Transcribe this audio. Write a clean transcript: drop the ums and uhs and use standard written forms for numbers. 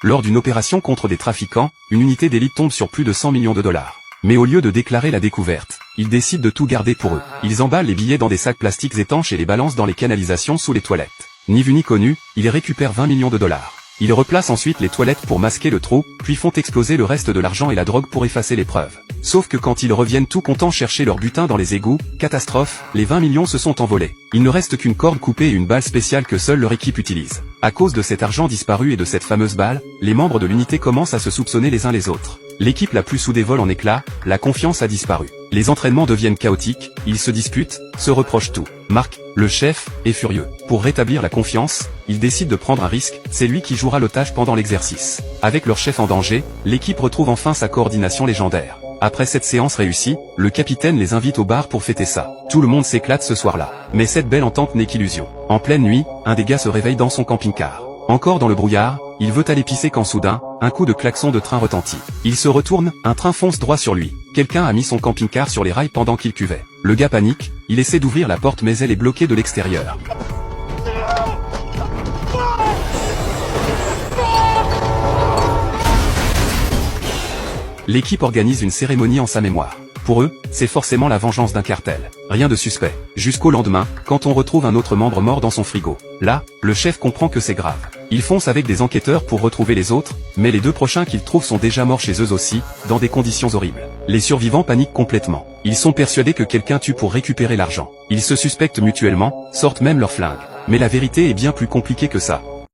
Lors d'une opération contre des trafiquants, une unité d'élite tombe sur plus de 100 millions de dollars. Mais au lieu de déclarer la découverte, ils décident de tout garder pour eux. Ils emballent les billets dans des sacs plastiques étanches et les balancent dans les canalisations sous les toilettes. Ni vu ni connu, ils récupèrent 20 millions de dollars. Ils replacent ensuite les toilettes pour masquer le trou, puis font exploser le reste de l'argent et la drogue pour effacer les preuves. Sauf que quand ils reviennent tout contents chercher leur butin dans les égouts, catastrophe, les 20 millions se sont envolés. Il ne reste qu'une corde coupée et une balle spéciale que seule leur équipe utilise. À cause de cet argent disparu et de cette fameuse balle, les membres de l'unité commencent à se soupçonner les uns les autres. L'équipe la plus soudée vole en éclats, la confiance a disparu. Les entraînements deviennent chaotiques, ils se disputent, se reprochent tout. Mark, le chef, est furieux. Pour rétablir la confiance, il décide de prendre un risque, c'est lui qui jouera l'otage pendant l'exercice. Avec leur chef en danger, l'équipe retrouve enfin sa coordination légendaire. Après cette séance réussie, le capitaine les invite au bar pour fêter ça. Tout le monde s'éclate ce soir-là. Mais cette belle entente n'est qu'illusion. En pleine nuit, un des gars se réveille dans son camping-car. Encore dans le brouillard, il veut aller pisser quand soudain, un coup de klaxon de train retentit. Il se retourne, un train fonce droit sur lui. Quelqu'un a mis son camping-car sur les rails pendant qu'il cuvait. Le gars panique, il essaie d'ouvrir la porte mais elle est bloquée de l'extérieur. L'équipe organise une cérémonie en sa mémoire. Pour eux, c'est forcément la vengeance d'un cartel. Rien de suspect. Jusqu'au lendemain, quand on retrouve un autre membre mort dans son frigo. Là, le chef comprend que c'est grave. Il fonce avec des enquêteurs pour retrouver les autres, mais les deux prochains qu'ils trouvent sont déjà morts chez eux aussi, dans des conditions horribles. Les survivants paniquent complètement. Ils sont persuadés que quelqu'un tue pour récupérer l'argent. Ils se suspectent mutuellement, sortent même leurs flingues. Mais la vérité est bien plus compliquée que ça.